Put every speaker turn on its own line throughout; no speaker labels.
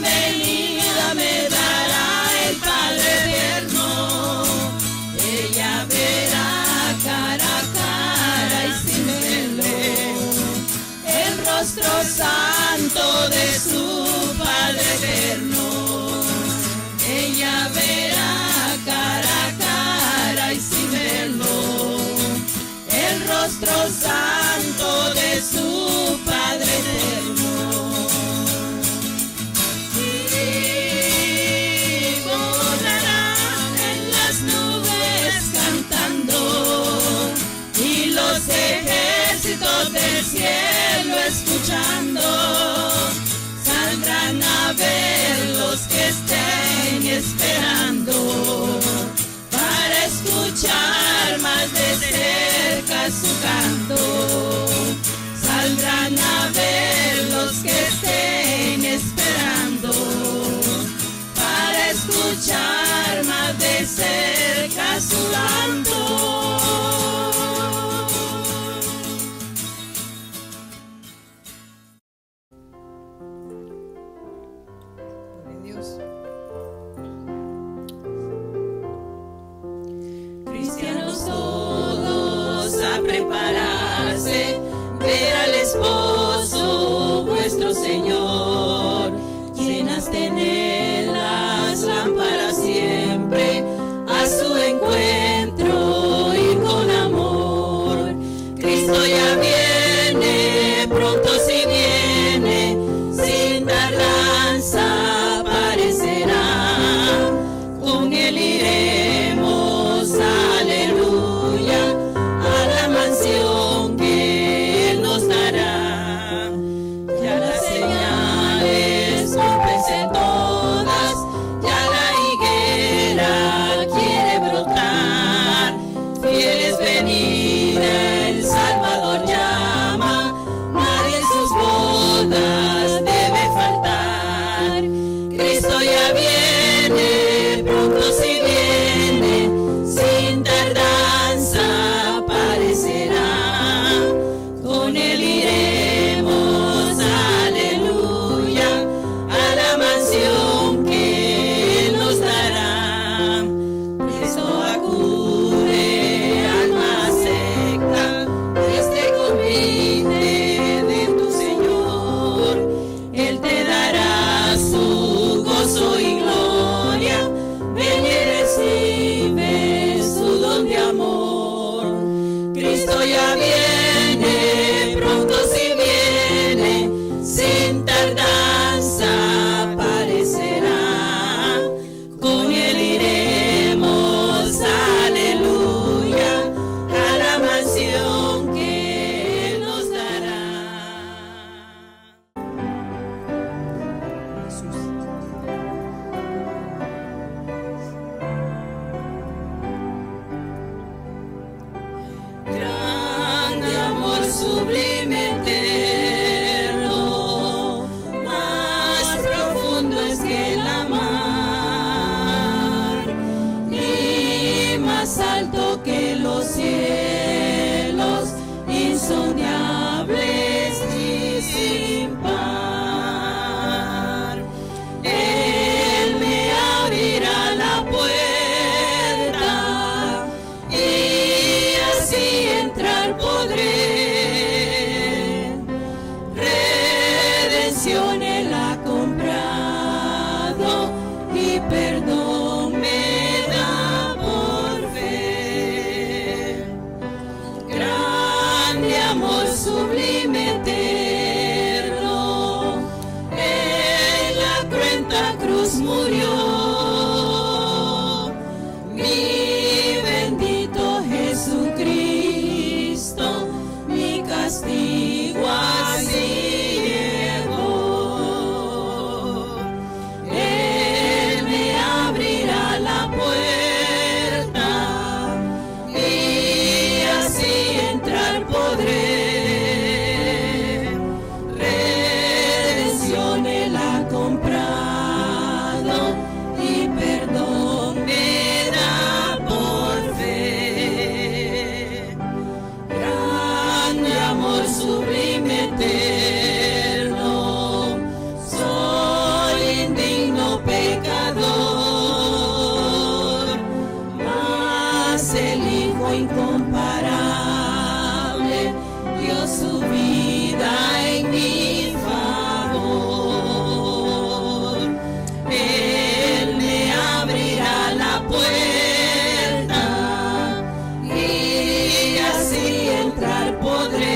bienvenida me dará el Padre eterno. Ella verá cara a cara y sin velo el rostro santo de su Padre eterno. Ella verá cara a cara y sin velo el rostro santo de su Padre eterno. Y volará en las nubes cantando, y los ejércitos del cielo escuchando, saldrán a ver los que estén esperando, para escuchar más de cerca su canto. Saldrán a ver los que estén esperando, para escuchar más de cerca su canto. Cristianos todos a prepararse, ver al esposo vuestro Señor. Llenas tened las lámparas siempre a su encuentro y con amor. Cristo ya viene, pronto si viene, sin tardanza aparecerá. Con él iremos, aleluya, a la mansión que él nos dará. Ya las señales cúmplense todas, ya la higuera quiere brotar. Fiel es venida, el Salvador llama, nadie en sus bodas debe faltar. Cristo ya viene, pronto si viene, sin tardanza aparecerá. Con él iremos, aleluya, a la mansión que él nos dará. Presto acude, alma secta, este convite de tu Señor. Él te dará su gozo y gloria. Ven y recibe su don de amor. Cristo ya viene, pronto si viene, sin tardanza aparecerá. Con él iremos, aleluya, a la mansión que él nos dará. Grande amor sublime eterno, más profundo es que la mar, y más alto que los cielos, insondables y sin par. Él me abrirá la puerta y así entrar podré. Redención él ha comprado y perdón me da por fe. Grande amor sublime eterno, en la cruenta cruz murió. Mi bendito Jesucristo, mi castigo así llevó. Él me abrirá la puerta y así entrar podré. Redención él ha comprado incomparable dio su vida en mi favor. Él me abrirá la puerta y así entrar podré.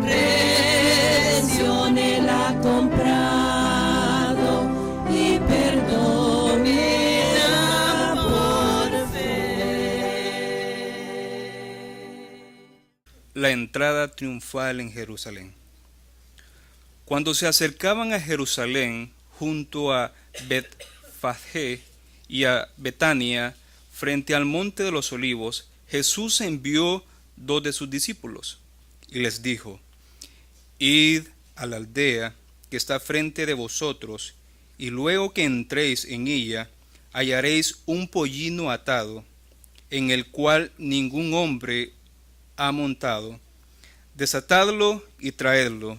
Redención Él ha comprado y perdón me da por fe.
La entrada triunfal en Jerusalén. Cuando se acercaban a Jerusalén, junto a Betfagé y a Betania, frente al monte de los olivos, Jesús envió 2 de sus discípulos y les dijo: Id a la aldea que está frente de vosotros, y luego que entréis en ella, hallaréis un pollino atado, en el cual ningún hombre ha montado. Desatadlo y traedlo.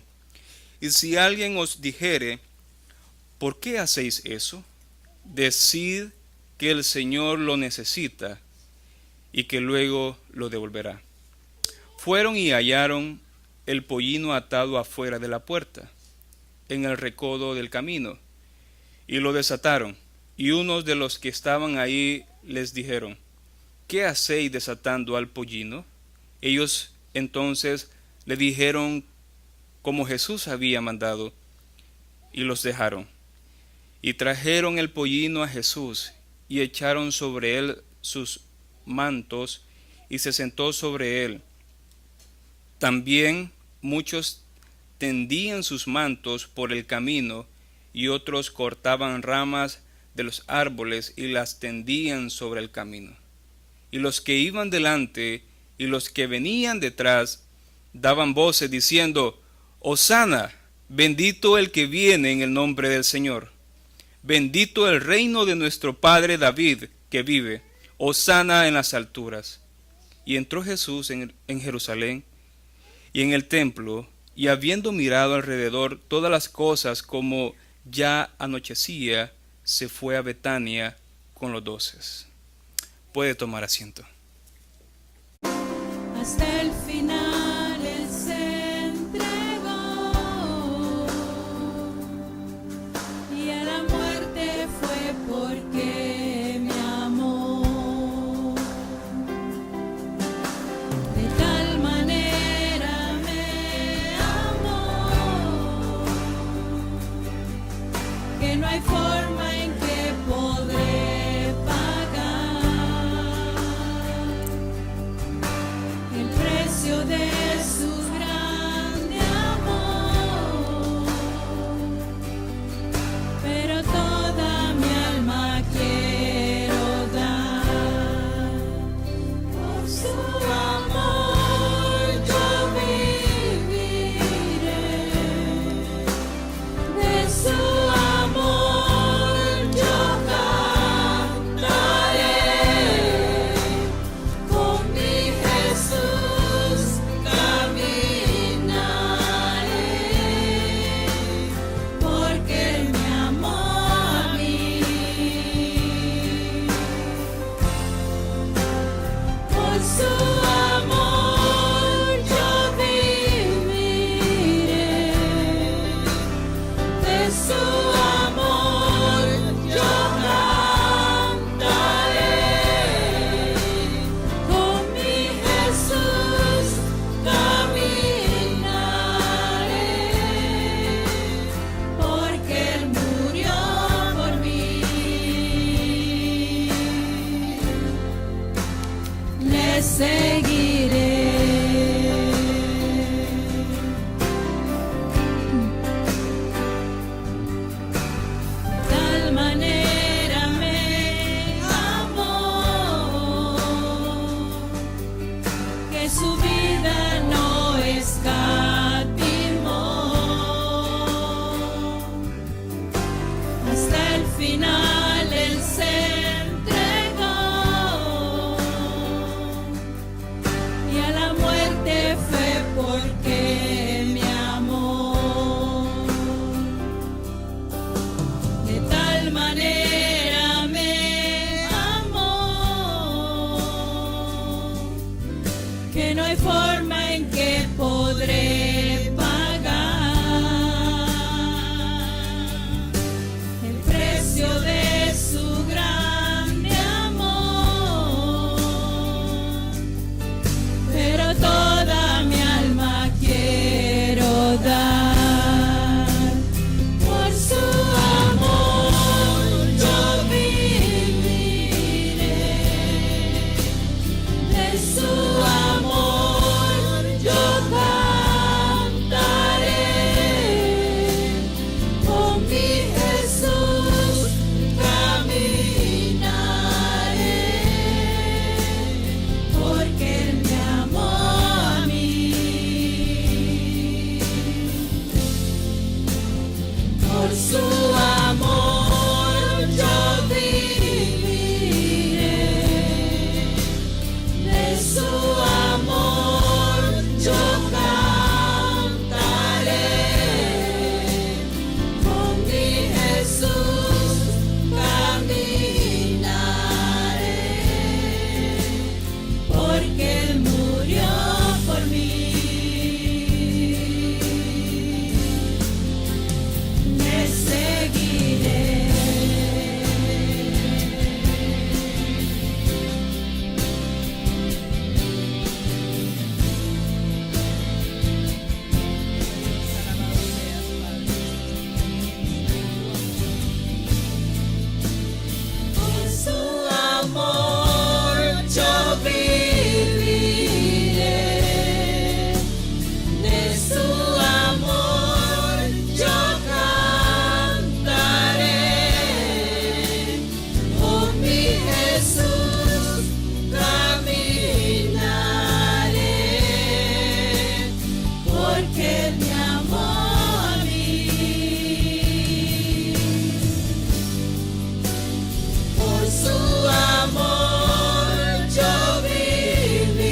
Y si alguien os dijere: ¿por qué hacéis eso?, decid que el Señor lo necesita y que luego lo devolverá. Fueron y hallaron el pollino atado afuera de la puerta, en el recodo del camino, y lo desataron. Y unos de los que estaban ahí les dijeron: ¿qué hacéis desatando al pollino? Ellos entonces le dijeron como Jesús había mandado, y los dejaron. Y trajeron el pollino a Jesús, y echaron sobre él sus mantos, y se sentó sobre él. También muchos tendían sus mantos por el camino, y otros cortaban ramas de los árboles y las tendían sobre el camino. Y los que iban delante y los que venían detrás daban voces diciendo: Hosana, bendito el que viene en el nombre del Señor. Bendito el reino de nuestro padre David que vive. Hosana en las alturas. Y entró Jesús en Jerusalén y en el templo, y habiendo mirado alrededor todas las cosas como ya anochecía, se fue a Betania con los 12. Puede tomar asiento.
Hasta el final Él se entregó, y a la muerte fue porque me amó. De tal manera me amó que no hay forma en que podré pagar el precio de su grande amor. Pero toda mi alma quiero dar. Por su amor yo viviré, de su amor yo cantaré, con mi Jesús caminaré, porque Él me amó a mí. Por su amor yo viviré, de su amor yo cantaré, con mi Jesús caminaré, porque Él murió por mí. Le seguiré. Tal manera me amó que su vida no escatimó. Hasta el final Él se entregó, y a la muerte fue porque me amó. De tal manera me amó su amor yo viviré, de su amor yo cantaré, con mi Jesús caminaré, porque Él murió por mí. Me seguiré. Por su amor yo viviré, de su amor yo cantaré, con mi Jesús caminaré, porque Él me amó a mí. Por su amor yo viviré,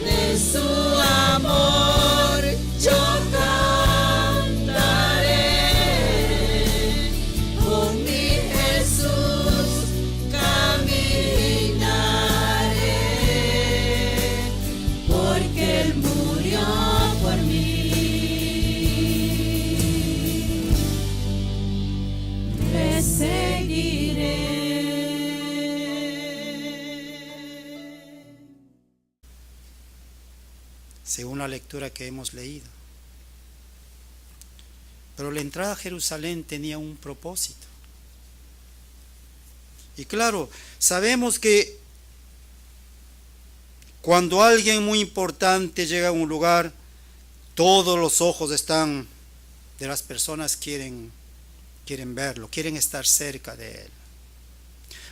de su amor yo cantaré, con mi Jesús caminaré, porque Él murió por mí. Le seguiré.
Según la lectura que hemos leído. Pero la entrada a Jerusalén tenía un propósito. Y claro, sabemos que cuando alguien muy importante llega a un lugar, todos los ojos están de las personas quieren verlo, quieren estar cerca de él.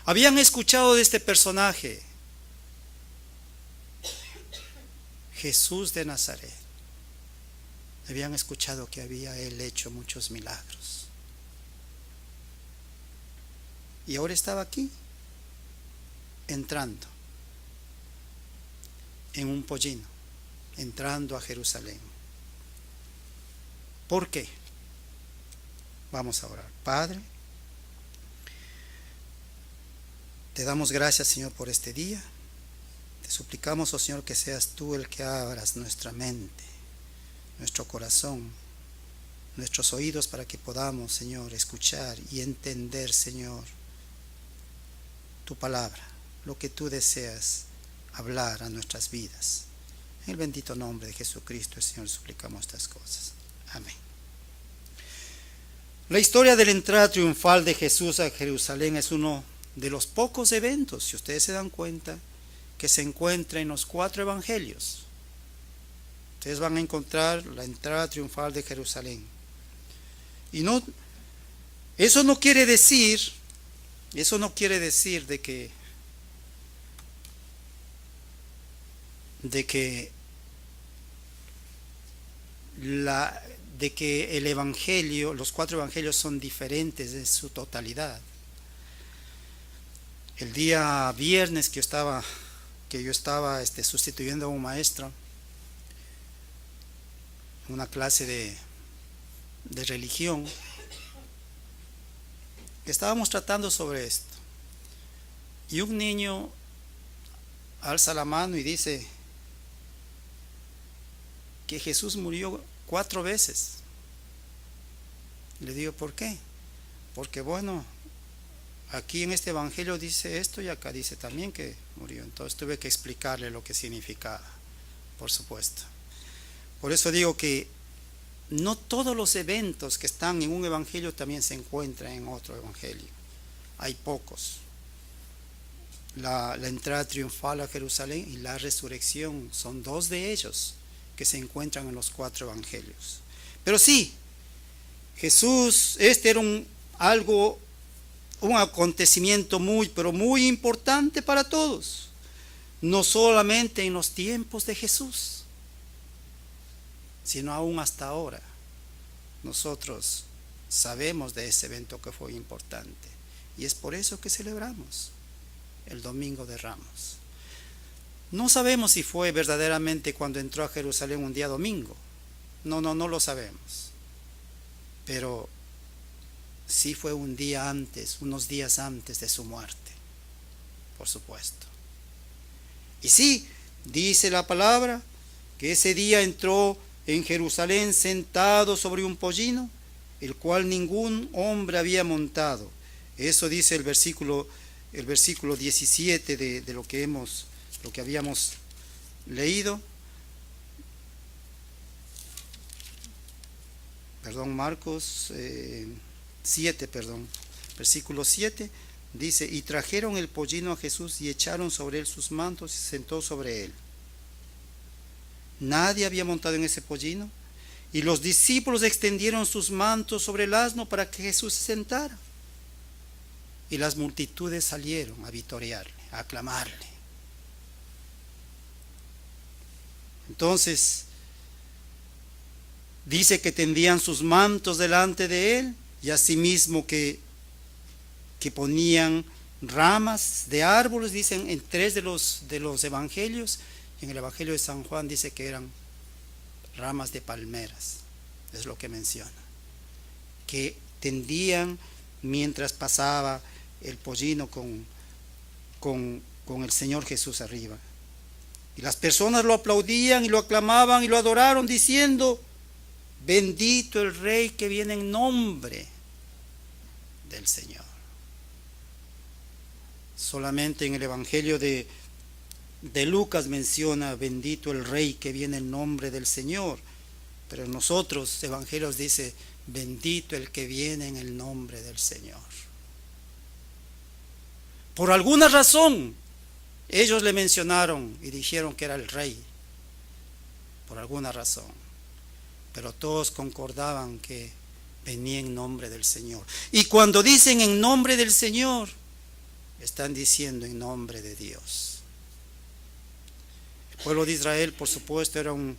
Habían escuchado de este personaje, Jesús de Nazaret. Habían escuchado que había él hecho muchos milagros. Y ahora estaba aquí, entrando en un pollino, entrando a Jerusalén. ¿Por qué? Vamos a orar. Padre, te damos gracias, Señor, por este día. Te suplicamos, oh Señor, que seas tú el que abras nuestra mente, nuestro corazón, nuestros oídos, para que podamos, Señor, escuchar y entender, Señor, tu palabra, lo que tú deseas hablar a nuestras vidas. En el bendito nombre de Jesucristo, Señor, suplicamos estas cosas. Amén. La historia de la entrada triunfal de Jesús a Jerusalén es uno de los pocos eventos, si ustedes se dan cuenta, que se encuentra en los 4 evangelios. Ustedes van a encontrar la entrada triunfal de Jerusalén. Y eso no quiere decir de que el evangelio, los 4 evangelios son diferentes en su totalidad. El día viernes que yo estaba sustituyendo a un maestro en una clase de religión, estábamos tratando sobre esto, y un niño alza la mano y dice que Jesús murió 4 veces. Le digo, ¿por qué? Porque bueno, aquí en este evangelio dice esto y acá dice también que murió. Entonces tuve que explicarle lo que significaba, por supuesto. Por eso digo que no todos los eventos que están en un evangelio también se encuentran en otro evangelio. Hay pocos. La entrada triunfal a Jerusalén y la resurrección son 2 de ellos que se encuentran en los 4 evangelios. Pero sí, Jesús, era un acontecimiento pero muy importante para todos, no solamente en los tiempos de Jesús, sino aún hasta ahora. nosotros sabemos de ese evento que fue importante. Y es por eso que celebramos el Domingo de Ramos. No sabemos si fue verdaderamente cuando entró a Jerusalén un día domingo. No lo sabemos. Pero sí fue un día antes, unos días antes de su muerte, por supuesto. Y sí, dice la palabra que ese día entró en Jerusalén sentado sobre un pollino, el cual ningún hombre había montado. Eso dice el versículo 17 de lo que habíamos leído. Marcos 7, versículo 7, dice: y trajeron el pollino a Jesús y echaron sobre él sus mantos y se sentó sobre él. Nadie había montado en ese pollino, y los discípulos extendieron sus mantos sobre el asno para que Jesús se sentara. Y las multitudes salieron a vitorearle, a aclamarle. Entonces, dice que tendían sus mantos delante de él, y asimismo que ponían ramas de árboles, dicen en 3 de los evangelios. En el evangelio de San Juan dice que eran ramas de palmeras, es lo que menciona, que tendían mientras pasaba el pollino con el Señor Jesús arriba. Y las personas lo aplaudían y lo aclamaban y lo adoraron, diciendo: bendito el Rey que viene en nombre del Señor. Solamente en el Evangelio de Lucas menciona: bendito el Rey que viene en nombre del Señor. Pero en los otros evangelios dice: bendito el que viene en el nombre del Señor. Por alguna razón, ellos le mencionaron y dijeron que era el Rey. Por alguna razón. Pero todos concordaban que venía en nombre del Señor. Y cuando dicen en nombre del Señor, están diciendo en nombre de Dios. El pueblo de Israel, por supuesto, era un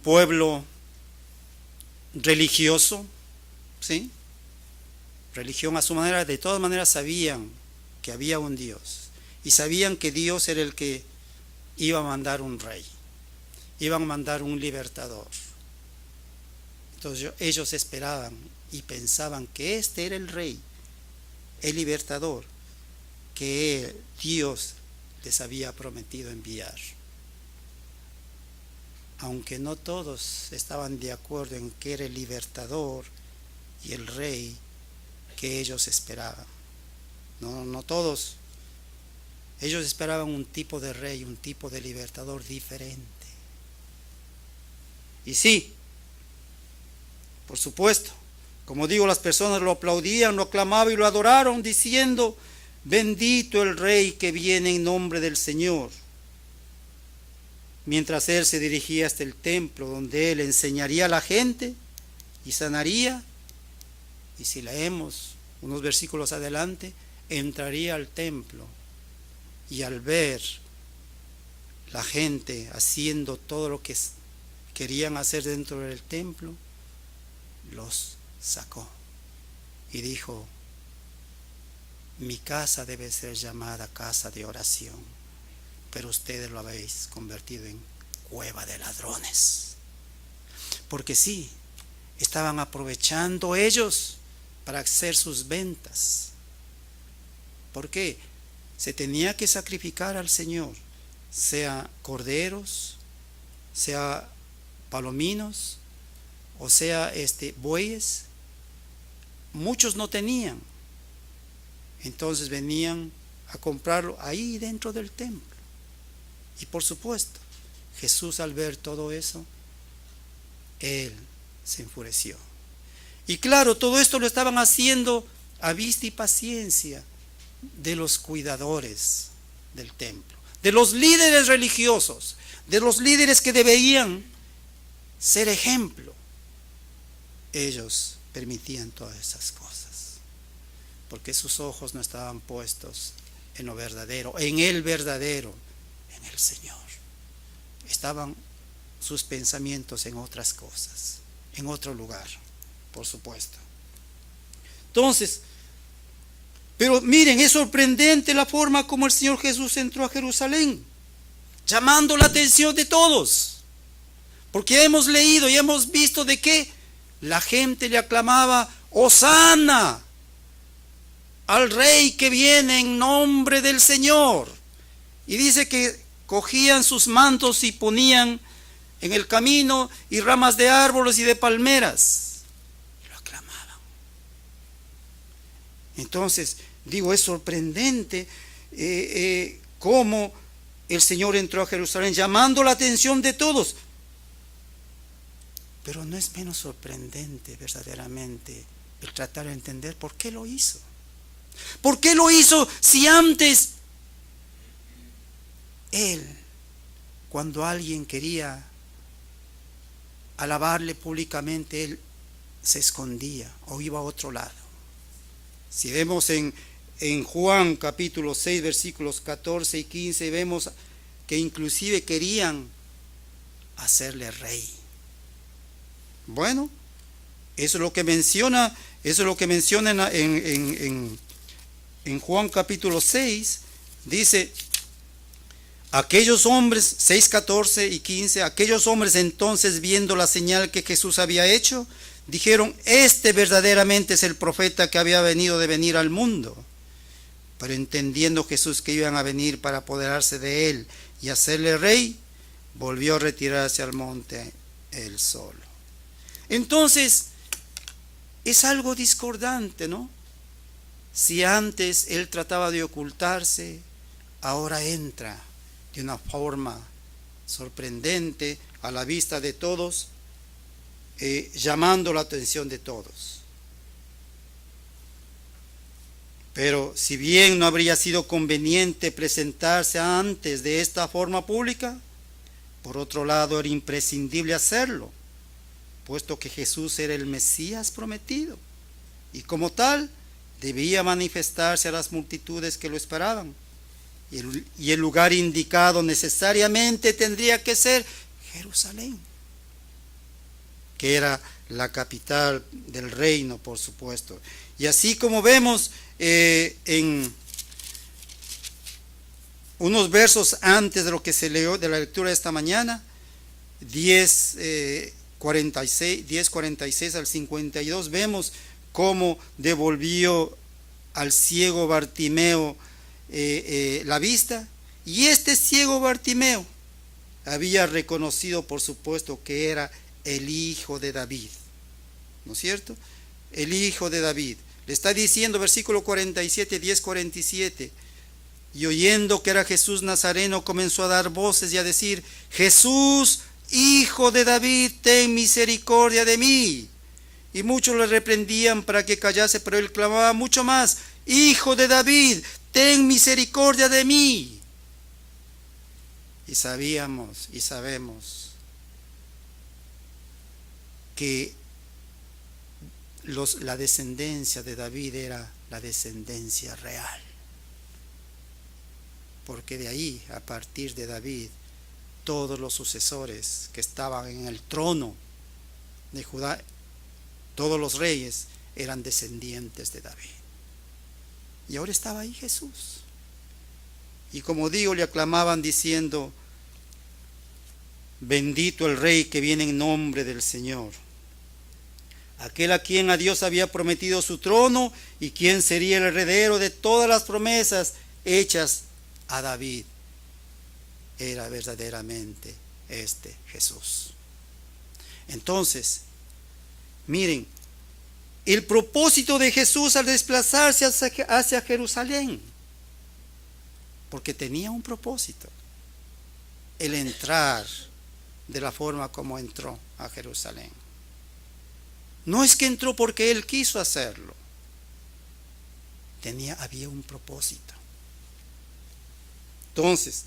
pueblo religioso, ¿sí? Religión a su manera. De todas maneras sabían que había un Dios, y sabían que Dios era el que iba a mandar un rey, iban a mandar un libertador. Entonces ellos esperaban y pensaban que este era el rey, el libertador, que Dios les había prometido enviar. Aunque no todos estaban de acuerdo en que era el libertador y el rey que ellos esperaban. No todos. Ellos esperaban un tipo de rey, un tipo de libertador diferente. Y sí, por supuesto, como digo, las personas lo aplaudían, lo aclamaban y lo adoraron, diciendo: bendito el Rey que viene en nombre del Señor. Mientras él se dirigía hasta el templo, donde él enseñaría a la gente y sanaría. Y si leemos unos versículos adelante, entraría al templo, y al ver la gente haciendo todo lo que querían hacer dentro del templo, los sacó y dijo: mi casa debe ser llamada casa de oración, pero ustedes lo habéis convertido en cueva de ladrones. Porque sí, estaban aprovechando ellos para hacer sus ventas. ¿Por qué? Se tenía que sacrificar al Señor, sea corderos, sea palominos, o sea bueyes. Muchos no tenían, entonces venían a comprarlo ahí dentro del templo. Y por supuesto, Jesús, al ver todo eso, él se enfureció. Y claro, todo esto lo estaban haciendo a vista y paciencia de los cuidadores del templo, de los líderes religiosos, de los líderes que debían ser ejemplo. Ellos permitían todas esas cosas, porque sus ojos no estaban puestos en lo verdadero, en el verdadero, en el Señor. Estaban sus pensamientos en otras cosas, en otro lugar, por supuesto. Entonces, pero miren, es sorprendente la forma como el Señor Jesús entró a Jerusalén, llamando la atención de todos, porque hemos leído y hemos visto de que la gente le aclamaba: Hosana al Rey que viene en nombre del Señor. Y dice que cogían sus mantos y ponían en el camino y ramas de árboles y de palmeras, y lo aclamaban. Entonces, digo, es sorprendente cómo el Señor entró a Jerusalén, llamando la atención de todos. Pero no es menos sorprendente verdaderamente el tratar de entender por qué lo hizo. ¿Por qué lo hizo si antes él, cuando alguien quería alabarle públicamente, él se escondía o iba a otro lado? Si vemos en Juan capítulo 6 versículos 14 y 15, vemos que inclusive querían hacerle rey. Bueno, eso es lo que menciona en Juan capítulo 6. Dice: aquellos hombres, 6, 14 y 15, aquellos hombres entonces, viendo la señal que Jesús había hecho, dijeron: este verdaderamente es el profeta que había venido de venir al mundo. Pero entendiendo Jesús que iban a venir para apoderarse de él y hacerle rey, volvió a retirarse al monte él solo. Entonces, es algo discordante, ¿no? Si antes él trataba de ocultarse, ahora entra de una forma sorprendente a la vista de todos, llamando la atención de todos. Pero si bien no habría sido conveniente presentarse antes de esta forma pública, por otro lado era imprescindible hacerlo, puesto que Jesús era el Mesías prometido, y como tal debía manifestarse a las multitudes que lo esperaban. Y el lugar indicado necesariamente tendría que ser Jerusalén, que era la capital del reino, por supuesto. Y así como vemos en unos versos antes de lo que se leyó de la lectura de esta mañana, 10:46 al 52, vemos cómo devolvió al ciego Bartimeo la vista. Y este ciego Bartimeo había reconocido, por supuesto, que era el hijo de David, ¿no es cierto? El hijo de David. Le está diciendo, versículo 47, 10:47, y oyendo que era Jesús Nazareno, comenzó a dar voces y a decir: Jesús, hijo de David, ten misericordia de mí. Y muchos le reprendían para que callase, pero él clamaba mucho más: Hijo de David, ten misericordia de mí. Y sabíamos y sabemos que la descendencia de David era la descendencia real, porque de ahí, a partir de David, todos los sucesores que estaban en el trono de Judá, todos los reyes eran descendientes de David. Y ahora estaba ahí Jesús. Y como digo, le aclamaban diciendo: bendito el Rey que viene en nombre del Señor, aquel a quien a Dios había prometido su trono y quien sería el heredero de todas las promesas hechas a David. Era verdaderamente este Jesús. Entonces, miren, el propósito de Jesús al desplazarse hacia Jerusalén, porque tenía un propósito: el entrar de la forma como entró a Jerusalén. No es que entró porque él quiso hacerlo, había un propósito. Entonces,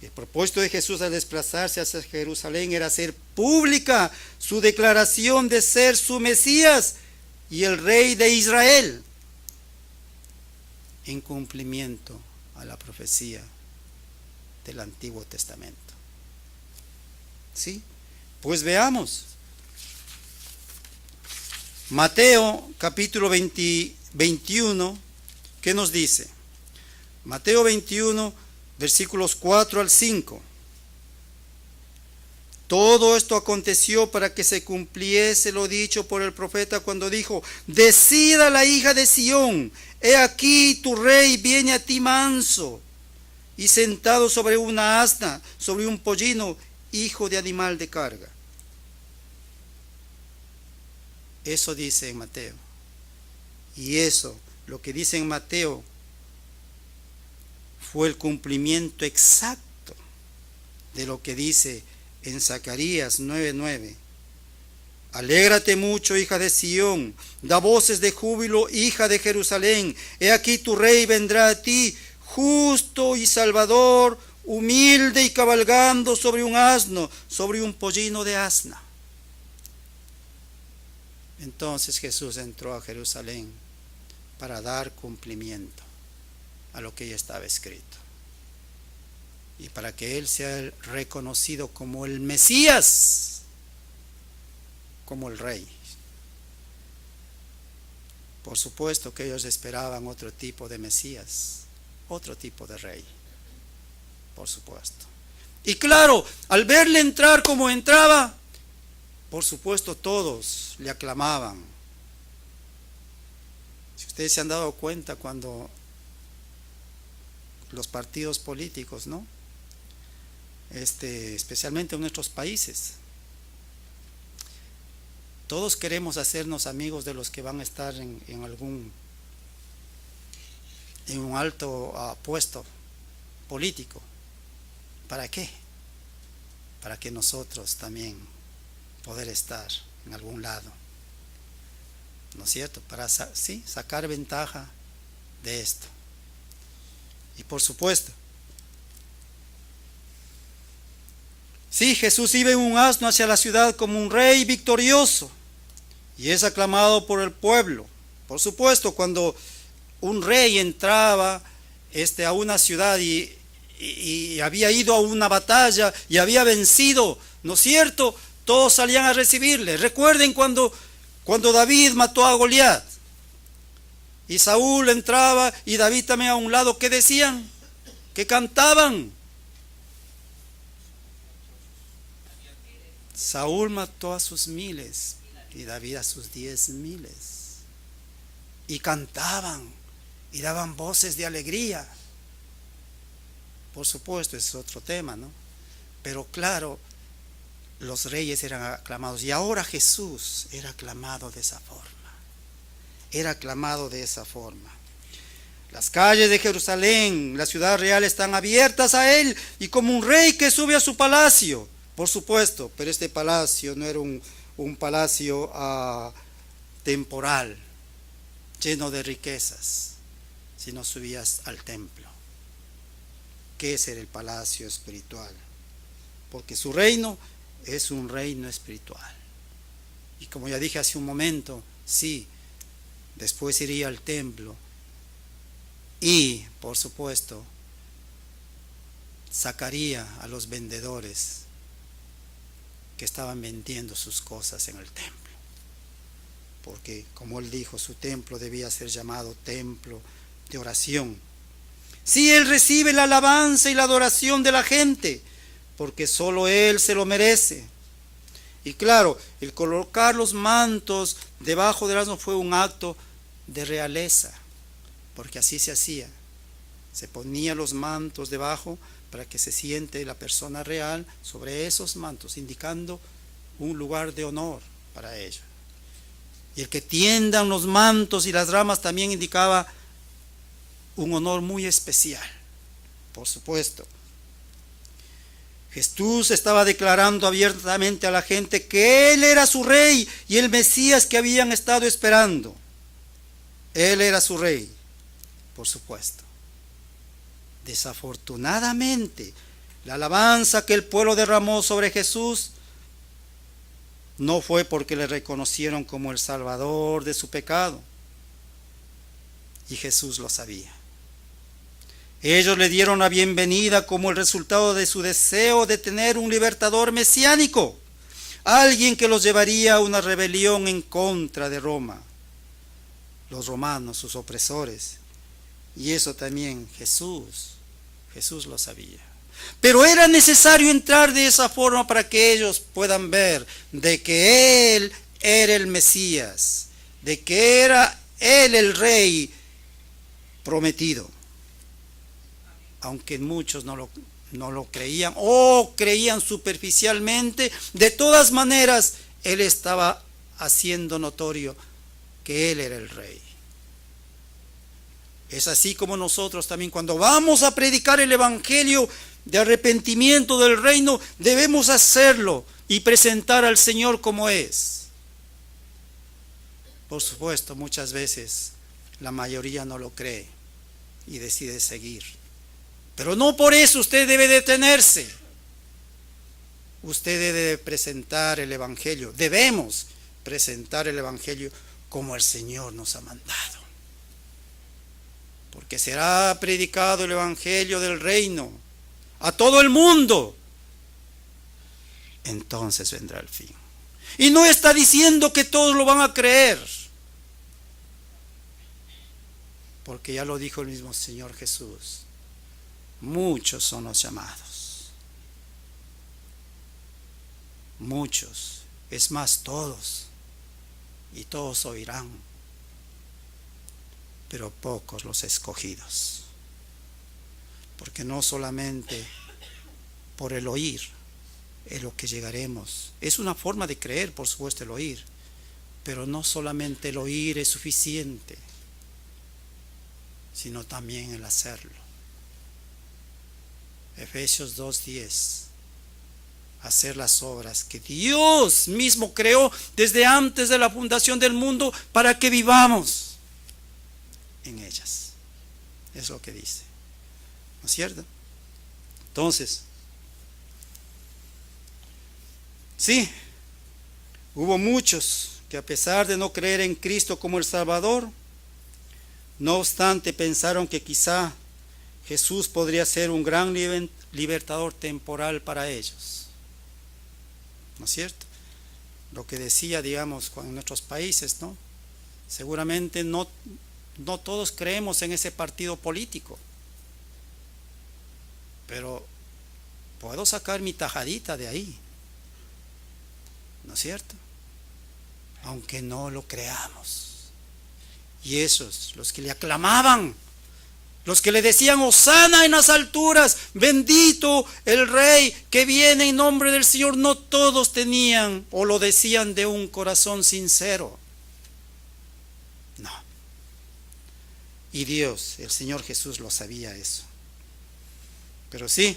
el propósito de Jesús al desplazarse hacia Jerusalén era hacer pública su declaración de ser su Mesías y el Rey de Israel, en cumplimiento a la profecía del Antiguo Testamento. ¿Sí? Pues veamos. Mateo capítulo 21, ¿qué nos dice? Mateo 21, versículos 4 al 5. Todo esto aconteció para que se cumpliese lo dicho por el profeta cuando dijo: decida la hija de Sión, he aquí tu rey viene a ti manso y sentado sobre una asna, sobre un pollino, hijo de animal de carga. Eso dice en Mateo. Y eso, lo que dice en Mateo, fue el cumplimiento exacto de lo que dice en Zacarías 9:9. Alégrate mucho, hija de Sión, da voces de júbilo, hija de Jerusalén. He aquí tu rey vendrá a ti, justo y salvador, humilde y cabalgando sobre un asno, sobre un pollino de asna. Entonces Jesús entró a Jerusalén para dar cumplimiento a lo que ya estaba escrito, y para que Él sea reconocido como el Mesías, como el Rey. Por supuesto que ellos esperaban otro tipo de Mesías, otro tipo de Rey, por supuesto. Y claro, al verle entrar como entraba, por supuesto todos le aclamaban. Si ustedes se han dado cuenta, cuando los partidos políticos, ¿no? Especialmente en nuestros países, todos queremos hacernos amigos de los que van a estar en un alto puesto político. ¿Para qué? Para que nosotros también poder estar en algún lado, ¿no es cierto? Para sacar ventaja de esto. Y por supuesto, sí, Jesús iba en un asno hacia la ciudad como un rey victorioso, y es aclamado por el pueblo. Por supuesto, cuando un rey entraba a una ciudad y había ido a una batalla y había vencido, ¿no es cierto?, todos salían a recibirle. Recuerden cuando David mató a Goliat, y Saúl entraba y David también a un lado. ¿Qué decían? ¿Qué cantaban? Saúl mató a sus 1000 y David a sus 10,000. Y cantaban y daban voces de alegría. Por supuesto, ese es otro tema, ¿no? Pero claro, los reyes eran aclamados, y ahora Jesús era aclamado de esa forma. Era aclamado de esa forma. Las calles de Jerusalén, la ciudad real, están abiertas a Él, y como un rey que sube a su palacio. Por supuesto, pero este palacio no era un palacio temporal, lleno de riquezas, sino subías al templo, que ese era el palacio espiritual, porque su reino es un reino espiritual. Y como ya dije hace un momento, sí, después iría al templo y, por supuesto, sacaría a los vendedores que estaban vendiendo sus cosas en el templo, porque, como él dijo, su templo debía ser llamado templo de oración. Sí, él recibe la alabanza y la adoración de la gente, porque solo él se lo merece. Y claro, el colocar los mantos debajo del asno fue un acto de realeza, porque así se hacía. Se ponía los mantos debajo para que se siente la persona real sobre esos mantos, indicando un lugar de honor para ellos. Y el que tiendan los mantos y las ramas también indicaba un honor muy especial, por supuesto. Jesús estaba declarando abiertamente a la gente que Él era su rey y el Mesías que habían estado esperando. Él era su rey, por supuesto. Desafortunadamente, la alabanza que el pueblo derramó sobre Jesús no fue porque le reconocieron como el Salvador de su pecado, y Jesús lo sabía. Ellos le dieron la bienvenida como el resultado de su deseo de tener un libertador mesiánico. alguien que los llevaría a una rebelión en contra de Roma, los romanos, sus opresores. Y eso también Jesús lo sabía. Pero era necesario entrar de esa forma para que ellos puedan ver de que Él era el Mesías, de que era Él el Rey prometido. Aunque muchos no lo creían o creían superficialmente, de todas maneras Él estaba haciendo notorio que Él era el Rey. Es así como nosotros también, cuando vamos a predicar el Evangelio de arrepentimiento del reino, debemos hacerlo y presentar al Señor como es. Por supuesto, muchas veces la mayoría no lo cree y decide seguir. Pero no por eso usted debe detenerse. Usted debe presentar el Evangelio. Debemos presentar el Evangelio como el Señor nos ha mandado. Porque será predicado el Evangelio del reino a todo el mundo. Entonces vendrá el fin. Y no está diciendo que todos lo van a creer. Porque ya lo dijo el mismo Señor Jesús. Muchos son los llamados. Muchos. Es más, todos. Y todos oirán. Pero pocos los escogidos. Porque no solamente por el oír es lo que llegaremos. Es una forma de creer, por supuesto, el oír. Pero no solamente el oír es suficiente, sino también el hacerlo. Efesios 2:10. Hacer las obras que Dios mismo creó desde antes de la fundación del mundo para que vivamos en ellas. Es lo que dice. ¿No es cierto? Entonces, sí, hubo muchos que a pesar de no creer en Cristo como el Salvador, no obstante pensaron que quizá Jesús podría ser un gran libertador temporal para ellos. ¿No es cierto? Lo que decía, digamos, en nuestros países, ¿no? Seguramente no todos creemos en ese partido político, pero puedo sacar mi tajadita de ahí, ¿no es cierto? Aunque no lo creamos. Y esos, los que le aclamaban, los que le decían hosana en las alturas, bendito el Rey que viene en nombre del Señor, no todos tenían o lo decían de un corazón sincero. No. Y Dios, el Señor Jesús, lo sabía eso. Pero sí,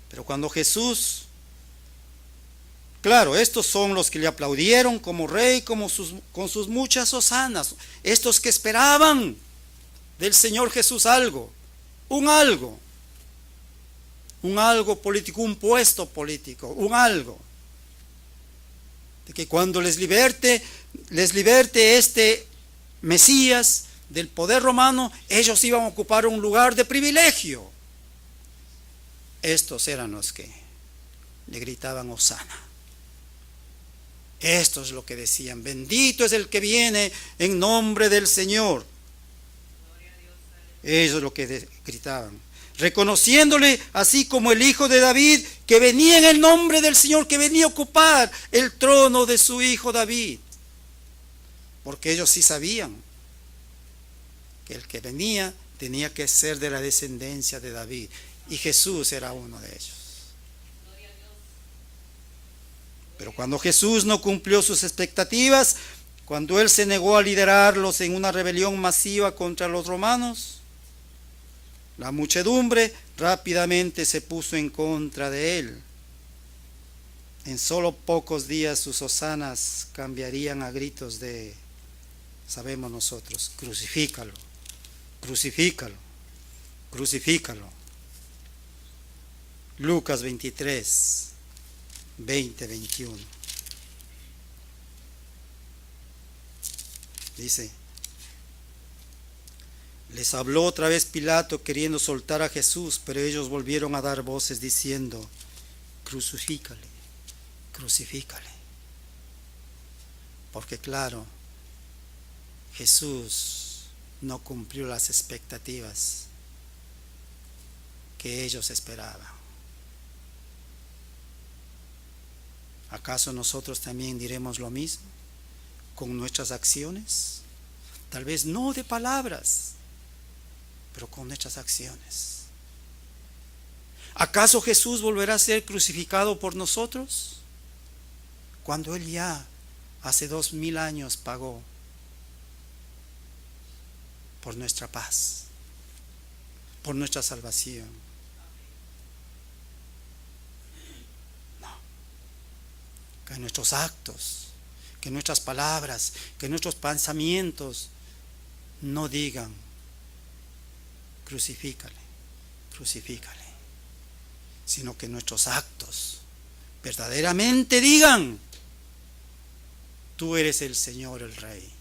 pero cuando Jesús, claro, estos son los que le aplaudieron como Rey, con sus muchas hosanas, estos que esperaban del Señor Jesús algo político, un puesto político, un algo, de que cuando les liberte este Mesías del poder romano, ellos iban a ocupar un lugar de privilegio. Estos eran los que le gritaban hosana. Esto es lo que decían: bendito es el que viene en nombre del Señor. Eso es lo que gritaban, reconociéndole así como el hijo de David, que venía en el nombre del Señor, que venía a ocupar el trono de su hijo David. Porque ellos sí sabían que el que venía tenía que ser de la descendencia de David, y Jesús era uno de ellos. Pero cuando Jesús no cumplió sus expectativas, cuando Él se negó a liderarlos en una rebelión masiva contra los romanos, la muchedumbre rápidamente se puso en contra de Él. En solo pocos días sus hosanas cambiarían a gritos de, sabemos nosotros, crucifícalo, crucifícalo, crucifícalo. Lucas 23, 20, 21. Dice: les habló otra vez Pilato queriendo soltar a Jesús, pero ellos volvieron a dar voces diciendo: crucifícale, crucifícale. Porque claro, Jesús no cumplió las expectativas que ellos esperaban. ¿Acaso nosotros también diremos lo mismo con nuestras acciones? Tal vez no de palabras, pero con nuestras acciones. ¿Acaso Jesús volverá a ser crucificado por nosotros? Cuando Él ya hace 2000 años pagó por nuestra paz, por nuestra salvación. No. Que nuestros actos, que nuestras palabras, que nuestros pensamientos no digan: crucifícale, crucifícale, sino que nuestros actos verdaderamente digan: tú eres el Señor, el Rey.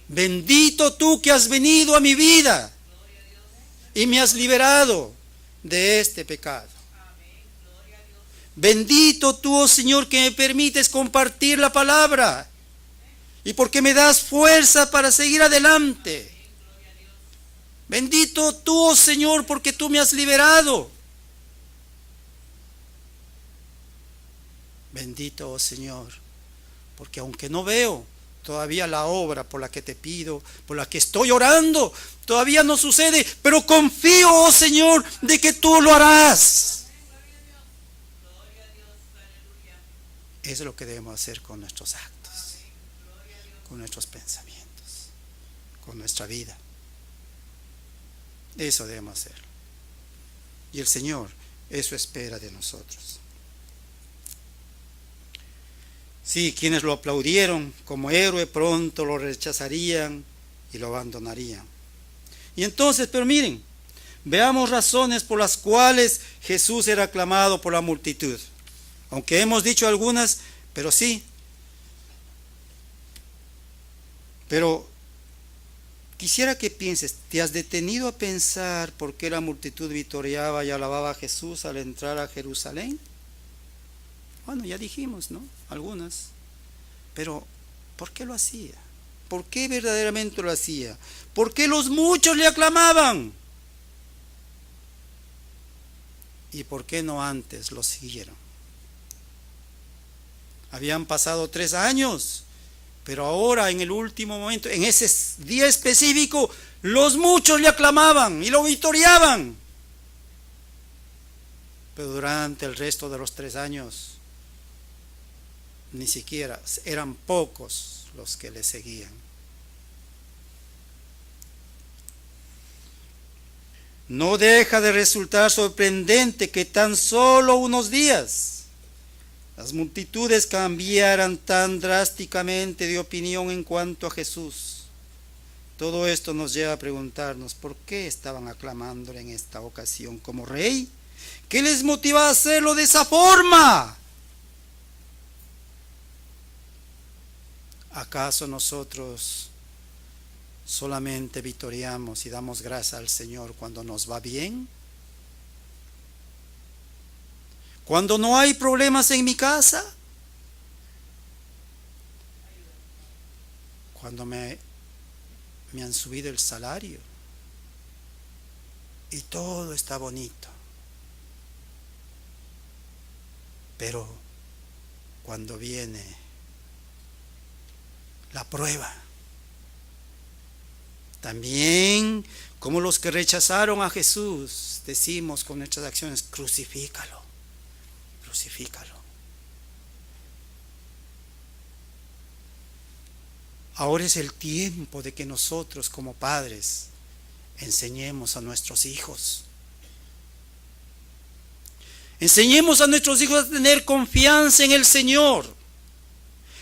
Bendito tú que has venido a mi vida y me has liberado de este pecado. Bendito tú, oh Señor, que me permites compartir la palabra y porque me das fuerza para seguir adelante. Bendito tú, oh Señor, porque tú me has liberado. Bendito, oh Señor, porque aunque no veo todavía la obra por la que te pido, por la que estoy orando, todavía no sucede, pero confío, oh Señor, de que tú lo harás. Eso es lo que debemos hacer con nuestros actos, con nuestros pensamientos, con nuestra vida. Eso debemos hacer. Y el Señor eso espera de nosotros. Sí, quienes lo aplaudieron como héroe pronto lo rechazarían y lo abandonarían. Y entonces, pero miren, veamos razones por las cuales Jesús era aclamado por la multitud. Aunque hemos dicho algunas, pero sí. Pero quisiera que pienses, ¿te has detenido a pensar por qué la multitud vitoreaba y alababa a Jesús al entrar a Jerusalén? Bueno, ya dijimos, ¿no? Algunas. Pero, ¿por qué lo hacía? ¿Por qué verdaderamente lo hacía? ¿Por qué los muchos le aclamaban? ¿Y por qué no antes lo siguieron? Habían pasado 3 años, pero ahora en el último momento, en ese día específico, los muchos le aclamaban y lo vitoreaban. Pero durante el resto de los 3 años, ni siquiera, eran pocos los que le seguían. No deja de resultar sorprendente que tan solo unos días las multitudes cambiaran tan drásticamente de opinión en cuanto a Jesús. Todo esto nos lleva a preguntarnos por qué estaban aclamándole en esta ocasión como rey. ¿Qué les motiva a hacerlo de esa forma? ¿Acaso nosotros solamente vitoreamos y damos gracias al Señor cuando nos va bien? ¿Cuando no hay problemas en mi casa? ¿Cuando me han subido el salario y todo está bonito? Pero cuando viene la prueba, también como los que rechazaron a Jesús, decimos con nuestras acciones: crucifícalo, crucifícalo. Ahora es el tiempo de que nosotros como padres enseñemos a nuestros hijos. Enseñemos a nuestros hijos a tener confianza en el Señor.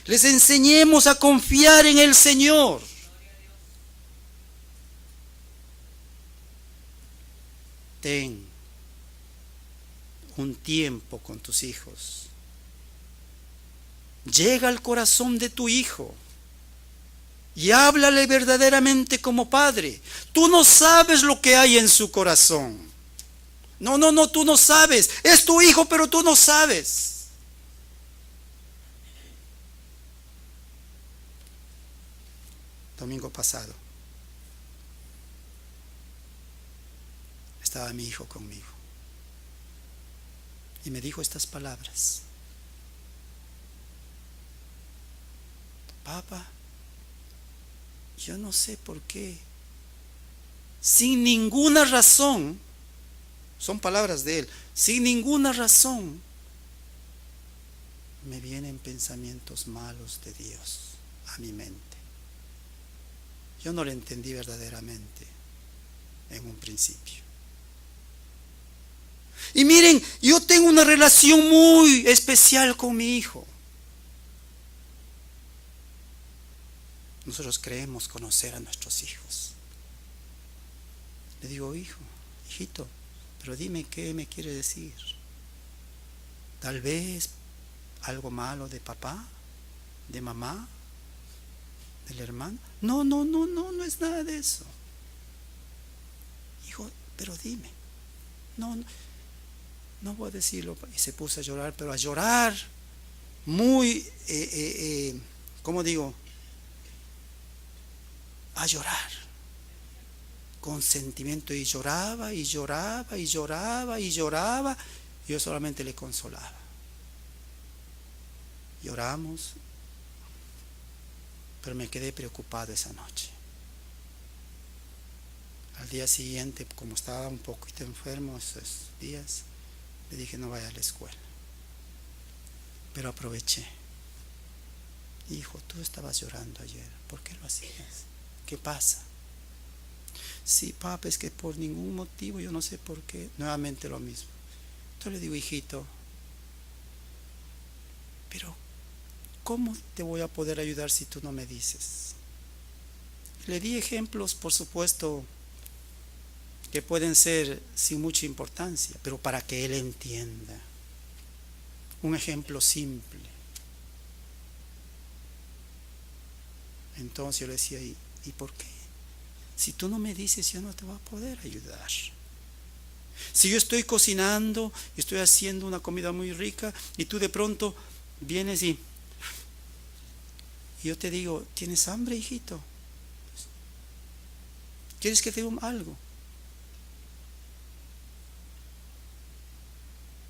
Les enseñemos a confiar en el Señor. Ten un tiempo con tus hijos. Llega al corazón de tu hijo y háblale verdaderamente como padre. Tú no sabes lo que hay en su corazón. No, tú no sabes. Es tu hijo, pero tú no sabes. domingo pasado. Estaba mi hijo conmigo y me dijo estas palabras: papá, yo no sé por qué, sin ninguna razón, son palabras de él, sin ninguna razón me vienen pensamientos malos de Dios a mi mente. Yo no lo entendí verdaderamente en un principio. Y miren, yo tengo una relación muy especial con mi hijo. Nosotros creemos conocer a nuestros hijos. Le digo: hijito, pero dime qué me quiere decir. Tal vez algo malo de papá, de mamá, del hermano. No es nada de eso. Hijo, pero dime. No voy a decirlo. Y se puso a llorar, pero a llorar muy, ¿cómo digo? A llorar con sentimiento, y lloraba y lloraba y lloraba y lloraba. Yo solamente le consolaba. Lloramos, pero me quedé preocupado esa noche. Al día siguiente, como estaba un poquito enfermo esos días, le dije: no vaya a la escuela. Pero aproveché. Hijo, tú estabas llorando ayer, ¿por qué lo hacías? ¿Qué pasa? Sí, papá, es que por ningún motivo, yo no sé por qué. Nuevamente lo mismo. Entonces le digo: hijito, pero ¿cómo te voy a poder ayudar si tú no me dices? Le di ejemplos, por supuesto, que pueden ser sin mucha importancia, pero para que él entienda. Un ejemplo simple. Entonces yo le decía: ¿y por qué? Si tú no me dices, yo no te voy a poder ayudar. Si yo estoy cocinando, estoy haciendo una comida muy rica, y tú de pronto vienes y yo te digo: ¿tienes hambre, hijito? ¿Quieres que te diga algo?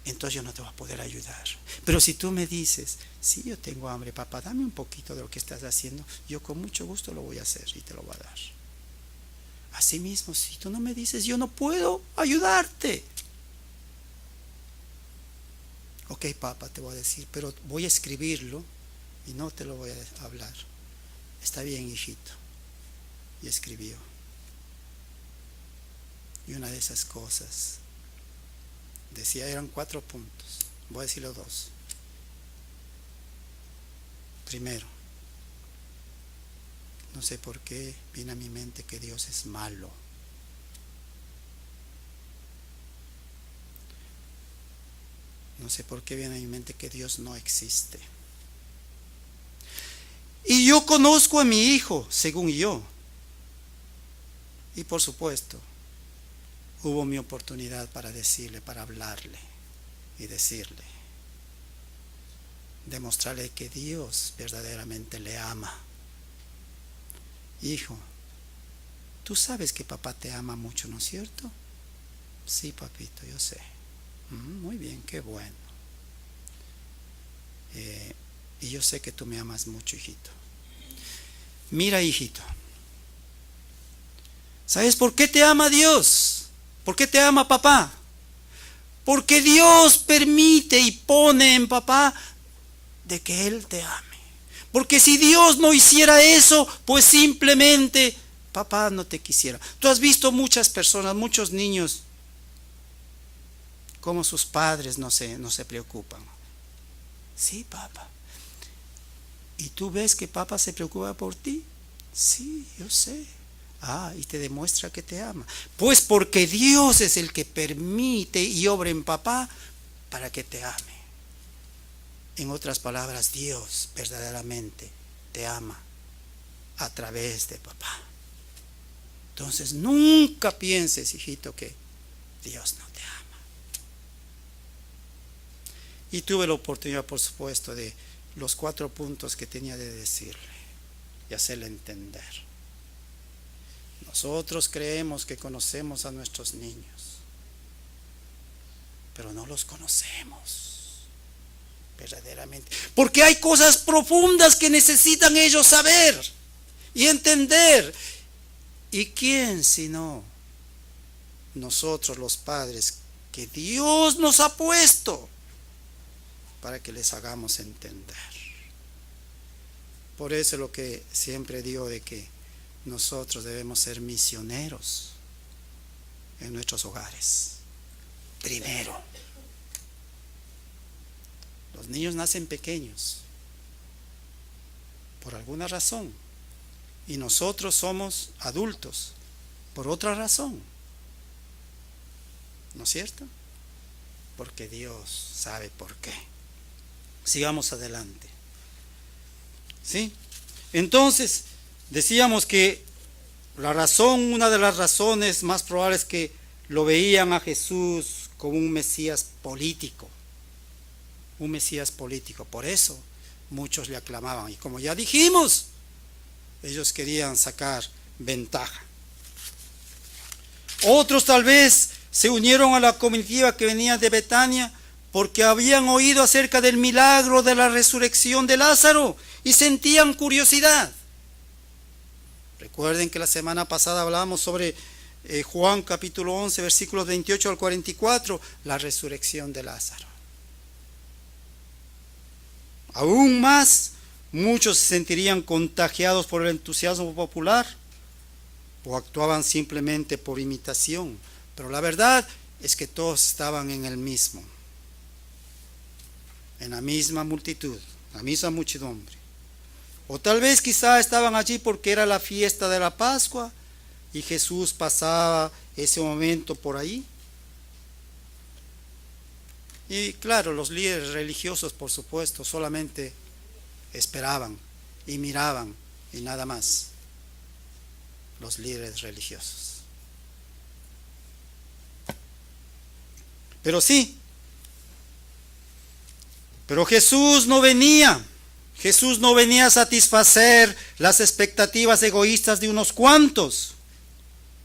Entonces yo no te voy a poder ayudar. Pero si tú me dices: sí, yo tengo hambre, papá, dame un poquito de lo que estás haciendo, yo con mucho gusto lo voy a hacer y te lo voy a dar. Así mismo, si tú no me dices, yo no puedo ayudarte. Ok, papá, te voy a decir, pero voy a escribirlo y no te lo voy a hablar. Está bien, hijito. Y escribió. Y una de esas cosas decía, eran 4 puntos. Voy a decirlo 2. Primero, no sé por qué viene a mi mente que Dios es malo. No sé por qué viene a mi mente que Dios no existe. Y yo conozco a mi hijo, según yo. Y por supuesto, hubo mi oportunidad para decirle, para hablarle y decirle, demostrarle que Dios verdaderamente le ama. Hijo, tú sabes que papá te ama mucho, ¿no es cierto? Sí, papito, yo sé. Muy bien, qué bueno. Y yo sé que tú me amas mucho, hijito. Mira, hijito, ¿sabes por qué te ama Dios? ¿Por qué te ama papá? Porque Dios permite y pone en papá de que Él te ame. Porque si Dios no hiciera eso, pues simplemente papá no te quisiera. Tú has visto muchas personas, muchos niños, como sus padres no se preocupan. Sí, papá. ¿Y tú ves que papá se preocupa por ti? Sí, yo sé. Y te demuestra que te ama. Pues porque Dios es el que permite y obra en papá para que te ame. En otras palabras, Dios verdaderamente te ama a través de papá. Entonces nunca pienses, hijito, que Dios no te ama. Y tuve la oportunidad, por supuesto, de los 4 puntos que tenía de decirle y hacerle entender. Nosotros creemos que conocemos a nuestros niños, pero no los conocemos verdaderamente, porque hay cosas profundas que necesitan ellos saber y entender. ¿Y quién sino nosotros los padres que Dios nos ha puesto para que les hagamos entender? Por eso es lo que siempre digo, de que nosotros debemos ser misioneros en nuestros hogares. Primero, los niños nacen pequeños por alguna razón, y nosotros somos adultos por otra razón, ¿no es cierto? Porque Dios sabe por qué. Sigamos adelante. ¿Sí? Entonces, decíamos que una de las razones más probables es que lo veían a Jesús como un Mesías político. Un Mesías político. Por eso muchos le aclamaban. Y como ya dijimos, ellos querían sacar ventaja. Otros tal vez se unieron a la comitiva que venía de Betania porque habían oído acerca del milagro de la resurrección de Lázaro y sentían curiosidad. Recuerden que la semana pasada hablábamos sobre Juan capítulo 11, versículos 28 al 44, la resurrección de Lázaro. Aún más, muchos se sentirían contagiados por el entusiasmo popular o actuaban simplemente por imitación. Pero la verdad es que todos estaban en el mismo, en la misma multitud, la misma muchedumbre. O tal vez quizá estaban allí porque era la fiesta de la Pascua y Jesús pasaba ese momento por ahí. Y claro, los líderes religiosos, por supuesto, solamente esperaban y miraban y nada más. Los líderes religiosos. Pero sí, pero Jesús no venía a satisfacer las expectativas egoístas de unos cuantos.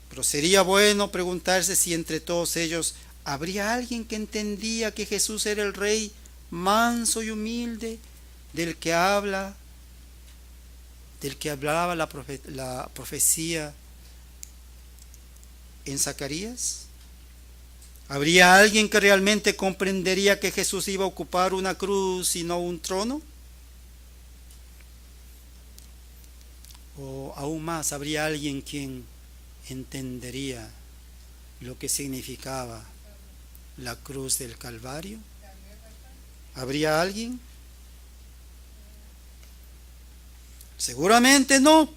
Pero sería bueno preguntarse si entre todos ellos habría alguien que entendía que Jesús era el Rey manso y humilde del que hablaba la profecía en Zacarías. ¿Habría alguien que realmente comprendería que Jesús iba a ocupar una cruz y no un trono? O aún más, ¿habría alguien quien entendería lo que significaba la cruz del Calvario? ¿Habría alguien? Seguramente no.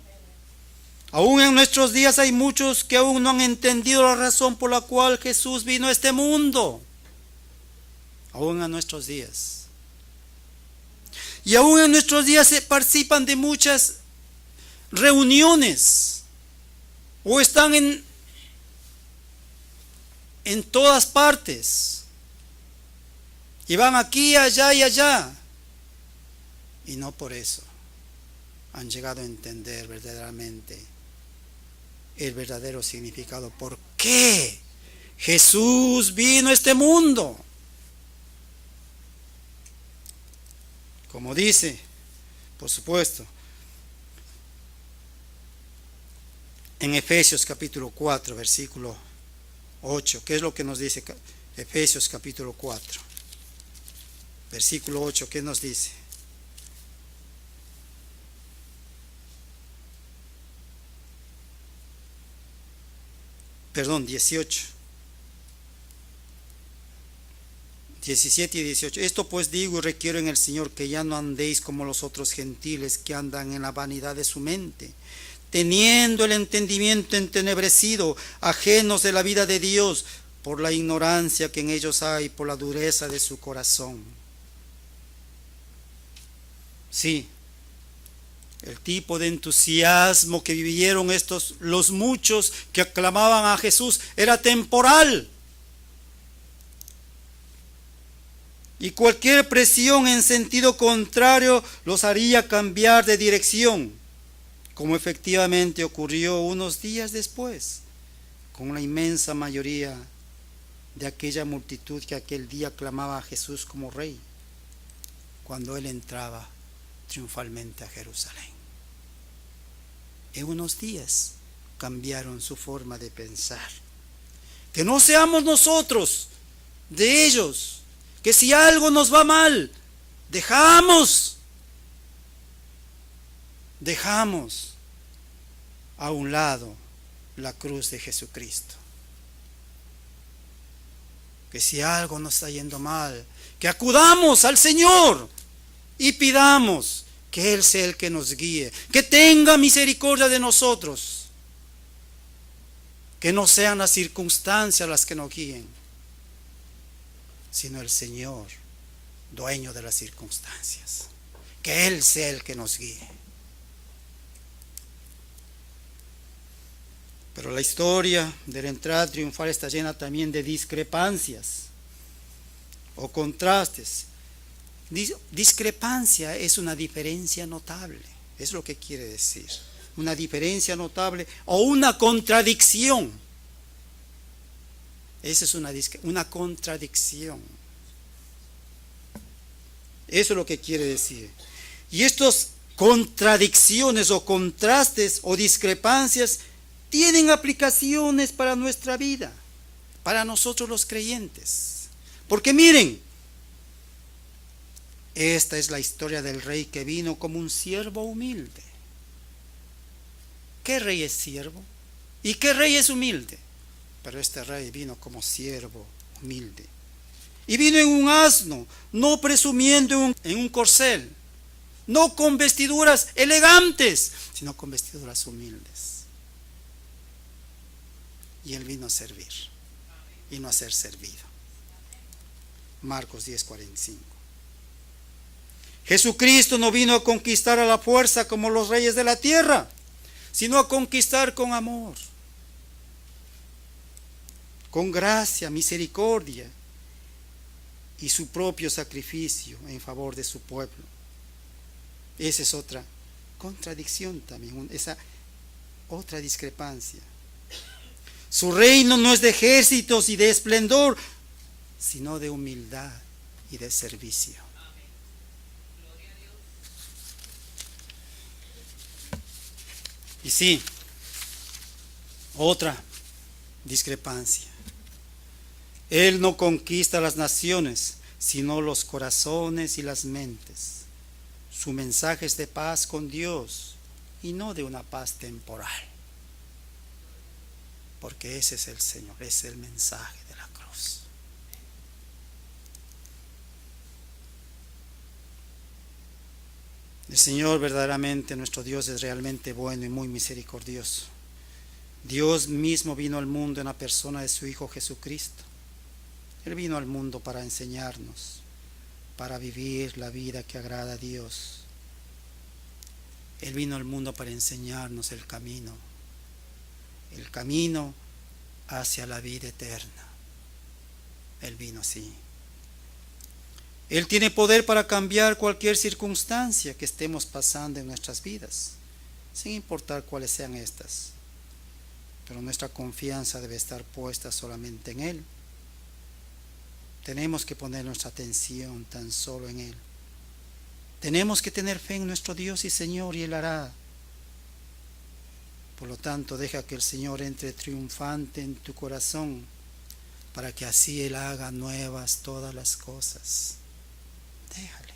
Aún en nuestros días hay muchos que aún no han entendido la razón por la cual Jesús vino a este mundo. Aún en nuestros días. Y aún en nuestros días se participan de muchas reuniones o están en todas partes y van aquí, allá y allá, y no por eso han llegado a entender verdaderamente el verdadero significado. ¿Por qué Jesús vino a este mundo? Como dice, por supuesto, en Efesios capítulo 4, versículo 8. ¿Qué es lo que nos dice Efesios capítulo 4? Versículo 8, ¿qué nos dice? Perdón, 18. 17 y 18. Esto pues digo y requiero en el Señor que ya no andéis como los otros gentiles que andan en la vanidad de su mente, teniendo el entendimiento entenebrecido, ajenos de la vida de Dios, por la ignorancia que en ellos hay, por la dureza de su corazón. Sí, el tipo de entusiasmo que vivieron los muchos que aclamaban a Jesús, era temporal. Y cualquier presión en sentido contrario los haría cambiar de dirección. como efectivamente ocurrió unos días después, con una inmensa mayoría de aquella multitud que aquel día clamaba a Jesús como rey, cuando él entraba triunfalmente a Jerusalén. En unos días cambiaron su forma de pensar. Que no seamos nosotros de ellos, que si algo nos va mal, dejamos a un lado la cruz de Jesucristo. Que si algo nos está yendo mal, que acudamos al Señor y pidamos que Él sea el que nos guíe, que tenga misericordia de nosotros, que no sean las circunstancias las que nos guíen, sino el Señor, dueño de las circunstancias, que Él sea el que nos guíe. Pero la historia de la entrada triunfal está llena también de discrepancias o contrastes. Discrepancia es una diferencia notable, es lo que quiere decir. Una diferencia notable o una contradicción. Esa es una contradicción. Eso es lo que quiere decir. Y estas contradicciones o contrastes o discrepancias tienen aplicaciones para nuestra vida, para nosotros los creyentes. Porque miren, esta es la historia del rey que vino como un siervo humilde. ¿Qué rey es siervo? ¿Y qué rey es humilde? Pero este rey vino como siervo humilde. Y vino en un asno, no presumiendo en un corcel, no con vestiduras elegantes, sino con vestiduras humildes. Y él vino a servir y no a ser servido. Marcos 10:45. Jesucristo no vino a conquistar a la fuerza como los reyes de la tierra, sino a conquistar con amor, con gracia, misericordia y su propio sacrificio en favor de su pueblo. Esa es otra contradicción también, esa otra discrepancia. Su reino no es de ejércitos y de esplendor, sino de humildad y de servicio. Y sí, otra discrepancia. Él no conquista las naciones, sino los corazones y las mentes. Su mensaje es de paz con Dios y no de una paz temporal. Porque ese es el Señor, ese es el mensaje de la cruz. El Señor verdaderamente, nuestro Dios, es realmente bueno y muy misericordioso. Dios mismo vino al mundo en la persona de su Hijo Jesucristo. Él vino al mundo para enseñarnos, para vivir la vida que agrada a Dios. Él vino al mundo para enseñarnos el camino hacia la vida eterna. Él vino así. Él tiene poder para cambiar cualquier circunstancia que estemos pasando en nuestras vidas, sin importar cuáles sean estas. Pero nuestra confianza debe estar puesta solamente en Él. Tenemos que poner nuestra atención tan solo en Él. Tenemos que tener fe en nuestro Dios y Señor, y Él hará. Por lo tanto, deja que el Señor entre triunfante en tu corazón, para que así Él haga nuevas todas las cosas. Déjale.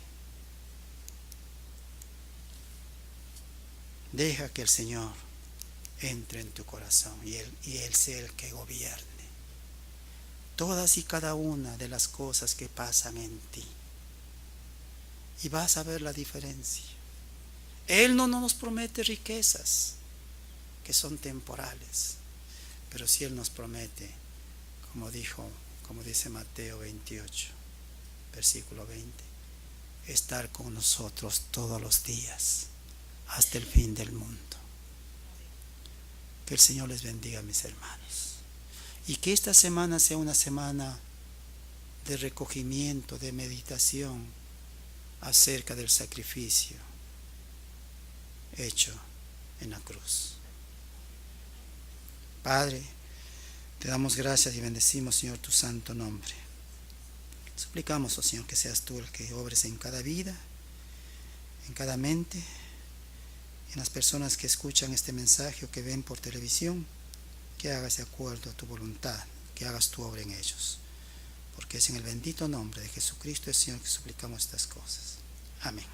Deja que el Señor entre en tu corazón y Él sea el que gobierne todas y cada una de las cosas que pasan en ti. Y vas a ver la diferencia. Él no nos promete riquezas que son temporales, pero sí Él nos promete, como dice Mateo 28, versículo 20, estar con nosotros todos los días hasta el fin del mundo. Que el Señor les bendiga, mis hermanos, y que esta semana sea una semana de recogimiento, de meditación acerca del sacrificio hecho en la cruz. Padre, te damos gracias y bendecimos, Señor, tu santo nombre. Suplicamos, oh Señor, que seas tú el que obres en cada vida, en cada mente, en las personas que escuchan este mensaje o que ven por televisión, que hagas de acuerdo a tu voluntad, que hagas tu obra en ellos. Porque es en el bendito nombre de Jesucristo el Señor que suplicamos estas cosas. Amén.